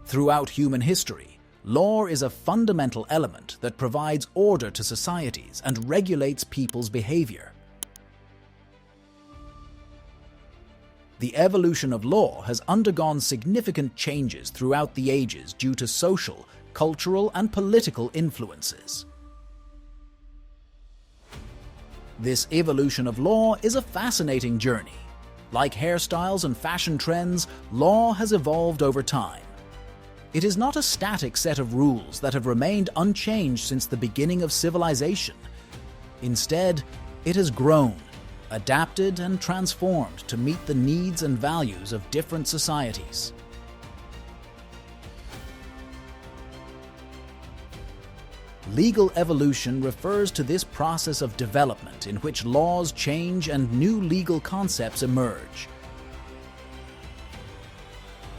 Throughout human history, law is a fundamental element that provides order to societies and regulates people's behavior. The evolution of law has undergone significant changes throughout the ages due to social, cultural, and political influences. This evolution of law is a fascinating journey. Like hairstyles and fashion trends, law has evolved over time. It is not a static set of rules that have remained unchanged since the beginning of civilization. Instead, it has grown, adapted, and transformed to meet the needs and values of different societies. Legal evolution refers to this process of development in which laws change and new legal concepts emerge.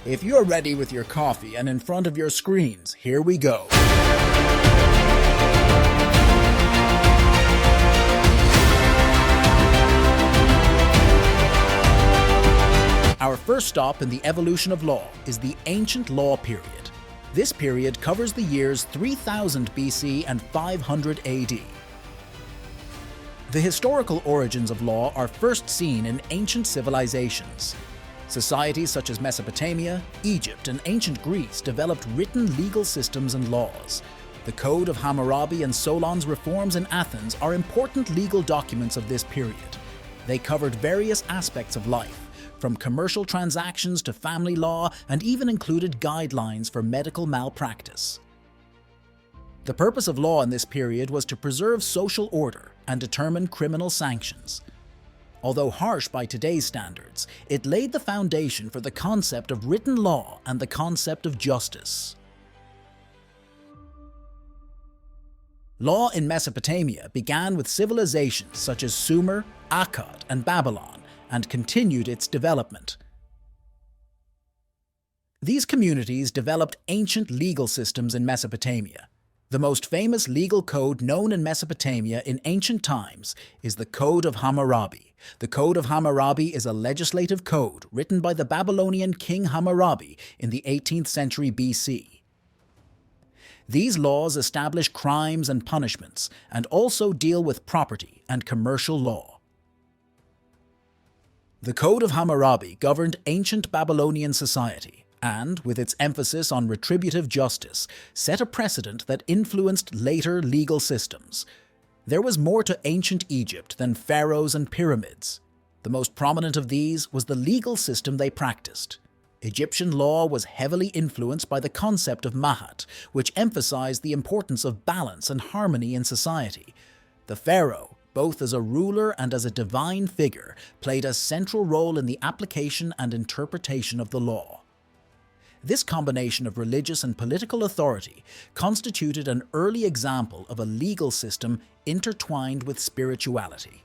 If you're ready with your coffee and in front of your screens, here we go. Our first stop in the evolution of law is the Ancient Law period. This period covers the years 3000 BC and 500 AD. The historical origins of law are first seen in ancient civilizations. Societies such as Mesopotamia, Egypt, and ancient Greece developed written legal systems and laws. The Code of Hammurabi and Solon's reforms in Athens are important legal documents of this period. They covered various aspects of life, from commercial transactions to family law, and even included guidelines for medical malpractice. The purpose of law in this period was to preserve social order and determine criminal sanctions. Although harsh by today's standards, it laid the foundation for the concept of written law and the concept of justice. Law in Mesopotamia began with civilizations such as Sumer, Akkad, and Babylon, and continued its development. These communities developed ancient legal systems in Mesopotamia. The most famous legal code known in Mesopotamia in ancient times is the Code of Hammurabi. The Code of Hammurabi is a legislative code written by the Babylonian king Hammurabi in the 18th century BC. These laws establish crimes and punishments, and also deal with property and commercial law. The Code of Hammurabi governed ancient Babylonian society and, with its emphasis on retributive justice, set a precedent that influenced later legal systems. There was more to ancient Egypt than pharaohs and pyramids. The most prominent of these was the legal system they practiced. Egyptian law was heavily influenced by the concept of Mahat, which emphasized the importance of balance and harmony in society. The pharaoh, both as a ruler and as a divine figure, played a central role in the application and interpretation of the law. This combination of religious and political authority constituted an early example of a legal system intertwined with spirituality.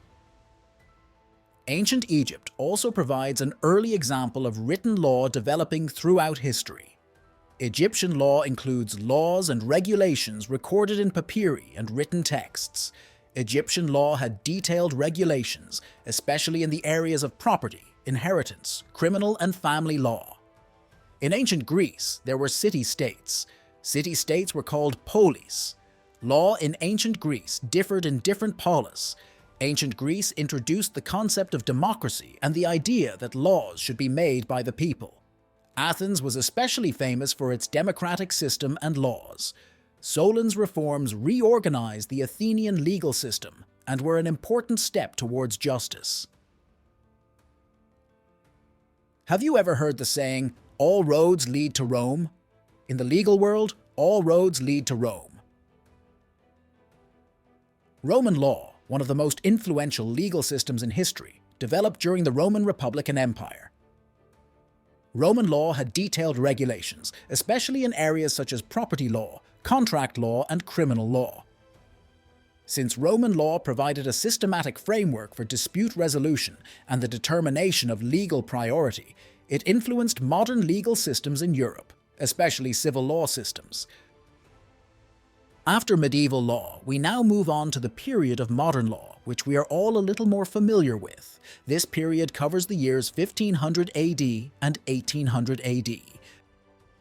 Ancient Egypt also provides an early example of written law developing throughout history. Egyptian law includes laws and regulations recorded in papyri and written texts. Egyptian law had detailed regulations, especially in the areas of property, inheritance, criminal, and family law. In ancient Greece, there were city-states. City-states were called polis. Law in ancient Greece differed in different polis. Ancient Greece introduced the concept of democracy and the idea that laws should be made by the people. Athens was especially famous for its democratic system and laws. Solon's reforms reorganized the Athenian legal system and were an important step towards justice. Have you ever heard the saying, "All roads lead to Rome"? In the legal world, all roads lead to Rome. Roman law, one of the most influential legal systems in history, developed during the Roman Republic and Empire. Roman law had detailed regulations, especially in areas such as property law, contract law, and criminal law. Since Roman law provided a systematic framework for dispute resolution and the determination of legal priority, it influenced modern legal systems in Europe, especially civil law systems. After medieval law, we now move on to the period of modern law, which we are all a little more familiar with. This period covers the years 1500 AD and 1800 AD.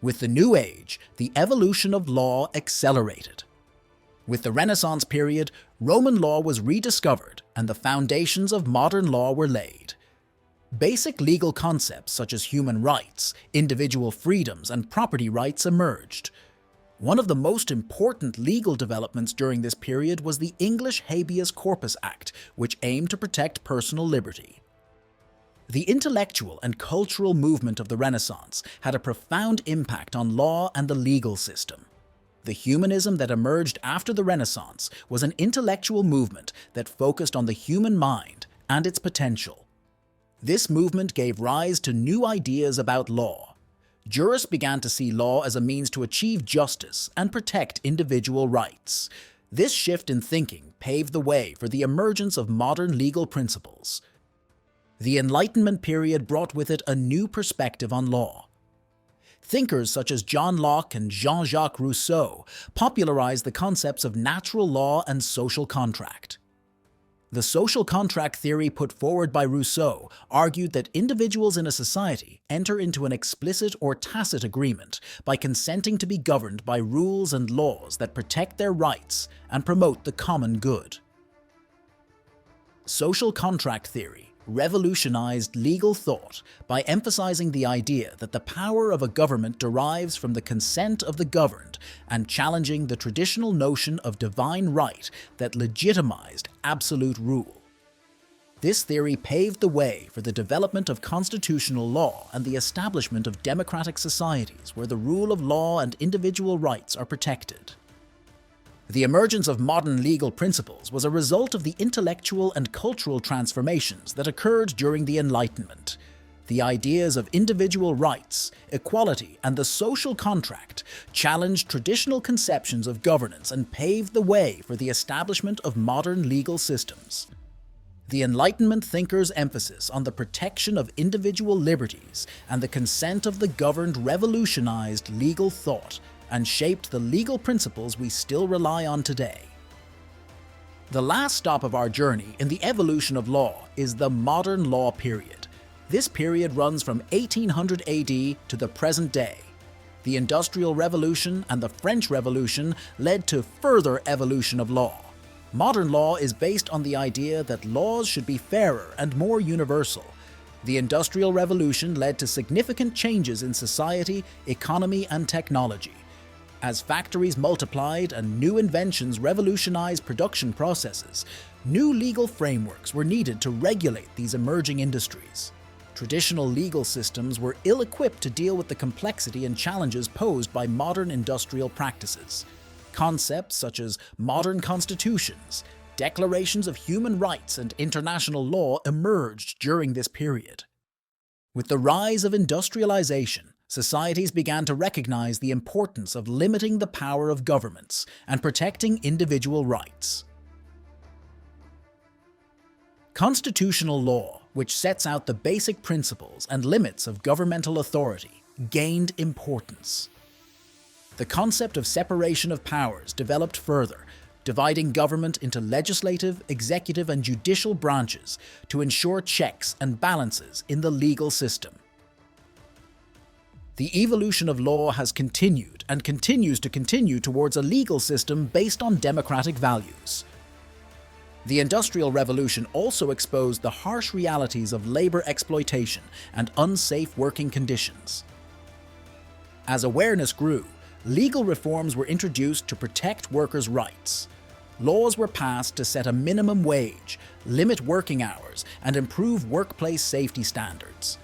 With the New Age, the evolution of law accelerated. With the Renaissance period, Roman law was rediscovered and the foundations of modern law were laid. Basic legal concepts such as human rights, individual freedoms, and property rights emerged. One of the most important legal developments during this period was the English Habeas Corpus Act, which aimed to protect personal liberty. The intellectual and cultural movement of the Renaissance had a profound impact on law and the legal system. The humanism that emerged after the Renaissance was an intellectual movement that focused on the human mind and its potential. This movement gave rise to new ideas about law. Jurists began to see law as a means to achieve justice and protect individual rights. This shift in thinking paved the way for the emergence of modern legal principles. The Enlightenment period brought with it a new perspective on law. Thinkers such as John Locke and Jean-Jacques Rousseau popularized the concepts of natural law and social contract. The social contract theory put forward by Rousseau argued that individuals in a society enter into an explicit or tacit agreement by consenting to be governed by rules and laws that protect their rights and promote the common good. Social contract theory revolutionized legal thought by emphasizing the idea that the power of a government derives from the consent of the governed and challenging the traditional notion of divine right that legitimized absolute rule. This theory paved the way for the development of constitutional law and the establishment of democratic societies where the rule of law and individual rights are protected. The emergence of modern legal principles was a result of the intellectual and cultural transformations that occurred during the Enlightenment. The ideas of individual rights, equality, and the social contract challenged traditional conceptions of governance and paved the way for the establishment of modern legal systems. The Enlightenment thinkers' emphasis on the protection of individual liberties and the consent of the governed revolutionized legal thought and shaped the legal principles we still rely on today. The last stop of our journey in the evolution of law is the modern law period. This period runs from 1800 AD to the present day. The Industrial Revolution and the French Revolution led to further evolution of law. Modern law is based on the idea that laws should be fairer and more universal. The Industrial Revolution led to significant changes in society, economy, and technology. As factories multiplied and new inventions revolutionized production processes, new legal frameworks were needed to regulate these emerging industries. Traditional legal systems were ill-equipped to deal with the complexity and challenges posed by modern industrial practices. Concepts such as modern constitutions, declarations of human rights, and international law emerged during this period. With the rise of industrialization, societies began to recognize the importance of limiting the power of governments and protecting individual rights. Constitutional law, which sets out the basic principles and limits of governmental authority, gained importance. The concept of separation of powers developed further, dividing government into legislative, executive, and judicial branches to ensure checks and balances in the legal system. The evolution of law has continued and continues to continue towards a legal system based on democratic values. The Industrial Revolution also exposed the harsh realities of labor exploitation and unsafe working conditions. As awareness grew, legal reforms were introduced to protect workers' rights. Laws were passed to set a minimum wage, limit working hours, and improve workplace safety standards.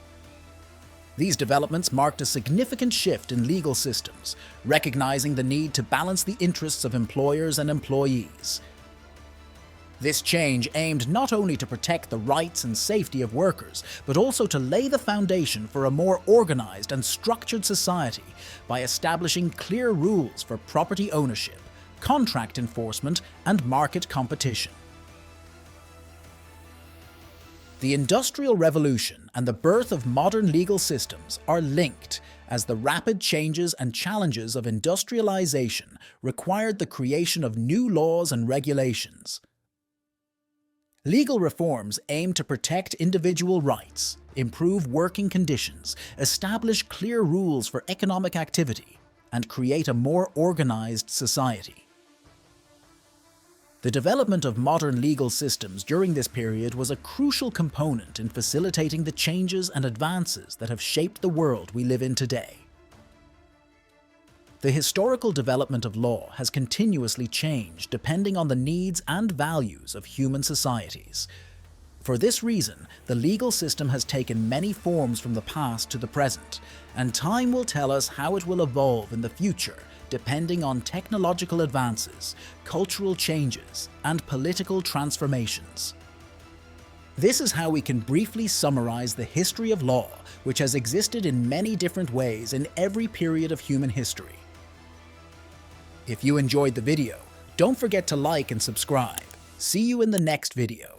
These developments marked a significant shift in legal systems, recognizing the need to balance the interests of employers and employees. This change aimed not only to protect the rights and safety of workers, but also to lay the foundation for a more organized and structured society by establishing clear rules for property ownership, contract enforcement, and market competition. The Industrial Revolution and the birth of modern legal systems are linked, as the rapid changes and challenges of industrialization required the creation of new laws and regulations. Legal reforms aim to protect individual rights, improve working conditions, establish clear rules for economic activity, and create a more organized society. The development of modern legal systems during this period was a crucial component in facilitating the changes and advances that have shaped the world we live in today. The historical development of law has continuously changed depending on the needs and values of human societies. For this reason, the legal system has taken many forms from the past to the present, and time will tell us how it will evolve in the future depending on technological advances, cultural changes, and political transformations. This is how we can briefly summarize the history of law, which has existed in many different ways in every period of human history. If you enjoyed the video, don't forget to like and subscribe. See you in the next video.